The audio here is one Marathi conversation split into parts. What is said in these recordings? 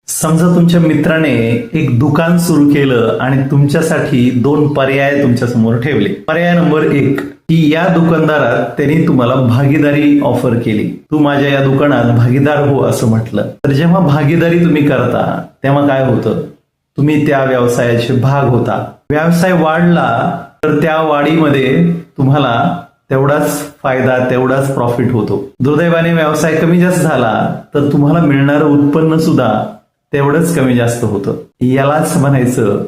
समजा तुमच्या मित्राने एक दुकान सुरू केलं आणि तुमच्यासाठी दोन पर्याय तुमच्या समोर ठेवले. पर्याय नंबर 1 की या दुकानदारात त्यांनी तुम्हाला भागीदारी ऑफर केली. तू माझ्या या दुकानात भागीदार हो असं म्हटलं. तर जेव्हा भागीदारी तुम्ही करता तेव्हा काय होतं, तुम्ही त्या व्यवसायाचे भाग होता. व्यवसाय वाढला तर त्या वाढीमध्ये तुम्हाला तेवढाच फायदा, तेवढाच प्रॉफिट होतो. दुर्दैवाने व्यवसाय कमी जास्त झाला तर तुम्हाला मिळणारं उत्पन्न सुद्धा तेवढंच कमी जास्त होतं. यालाच म्हणायचं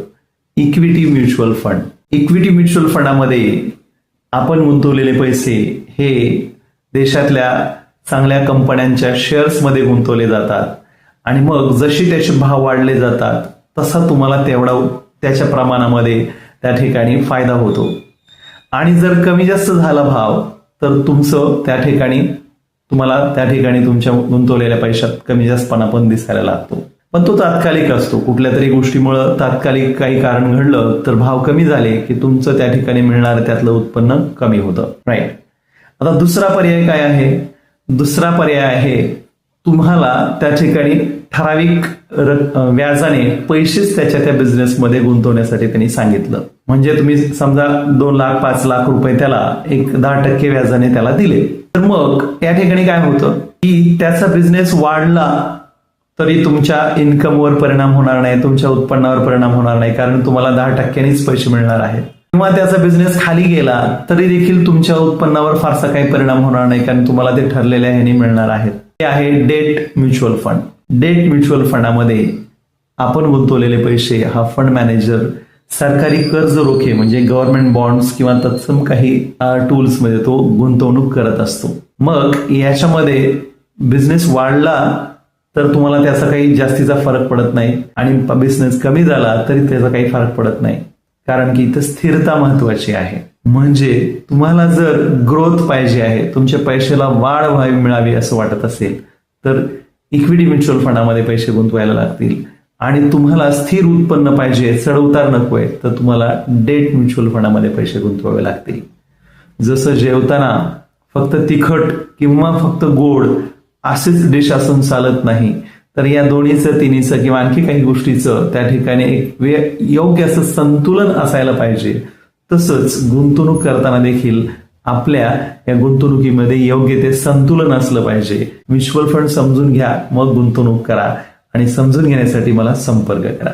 equity mutual fund. Equity mutual फंडामध्ये आपण गुंतवलेले पैसे हे देशातल्या चांगल्या कंपन्यांच्या शेअर्समध्ये गुंतवले जातात आणि मग जशी त्याचे भाव वाढले जातात तसा तुम्हाला तेवढा त्याच्या प्रमाणामध्ये त्या ठिकाणी फायदा होतो. आणि जर कमी जास्त झाला भाव तर तुमचं तुम्हाला त्या ठिकाणी तुमच्या गुंतवलेल्या पैशात कमी जास्तपणा पण दिसायला लागतो. पण तो तात्कालिक असतो. कुठल्या तरी गोष्टीमुळे तात्कालिक काही कारण घडलं तर भाव कमी झाले की तुमचं त्या ठिकाणी मिळणारं त्यातलं उत्पन्न कमी होतं. राईट. आता दुसरा पर्याय काय आहे? दुसरा पर्याय आहे तुम्हाला त्या ठिकाणी ठराविक व्याजाने पैसेच त्या बिझनेसमध्ये गुंतवण्यासाठी त्यांनी सांगितलं. म्हणजे तुम्ही समजा 2 लाख 5 लाख रुपये त्याला एक 10% व्याजाने त्याला दिले. तर मग या ठिकाणी काय होतं की त्याचा बिझनेस वाढला तरी तुमच्या इन्कमवर परिणाम होणार नाही, तुमच्या उत्पन्नावर परिणाम होणार नाही, कारण तुम्हाला 10%नीच पैसे मिळणार आहेत. किंवा त्याचा बिझनेस खाली गेला तरी देखील तुमच्या उत्पन्नावर फारसा काही परिणाम होणार नाही, कारण तुम्हाला ते ठरलेल्या ह्याने मिळणार आहेत. ते आहे date mutual fund. Date mutual फंडामध्ये आपण गुंतवलेले पैसे हा फंड मॅनेजर सरकारी कर्ज रोखे म्हणजे गव्हर्नमेंट बॉन्ड्स किंवा तत्सम काही टूल्समध्ये तो गुंतवणूक करत असतो. मग याच्यामध्ये बिझनेस वाढला तर तुम्हाला त्याचा काही जास्तीचा फरक पडत नाही आणि बिझनेस कमी झाला तरी त्याचा काही फरक पडत नाही, कारण की इथं स्थिरता महत्वाची आहे. म्हणजे तुम्हाला जर ग्रोथ पाहिजे आहे, तुमच्या पैशाला वाढ मिळावी असं वाटत असेल तर इक्विटी म्युच्युअल फंडामध्ये पैसे गुंतवायला लागतील. आणि तुम्हाला स्थिर उत्पन्न पाहिजे, चढउतार नकोय, तर तुम्हाला डेट म्युच्युअल फंडामध्ये पैसे गुंतवावे लागतील. जसं जेवताना फक्त तिखट किंवा फक्त गोड असेच डिश असून चालत नाही, तर या दोन्हीचं तिन्हीचं किंवा आणखी काही गोष्टीचं त्या ठिकाणी एक योग्य असं संतुलन असायला पाहिजे. तसंच गुंतवणूक करताना देखील आपल्या या गुंतवणुकीमध्ये योग्य ते संतुलन असलं पाहिजे. म्युच्युअल फंड समजून घ्या, मग गुंतवणूक करा आणि समजून घेण्यासाठी मला संपर्क करा.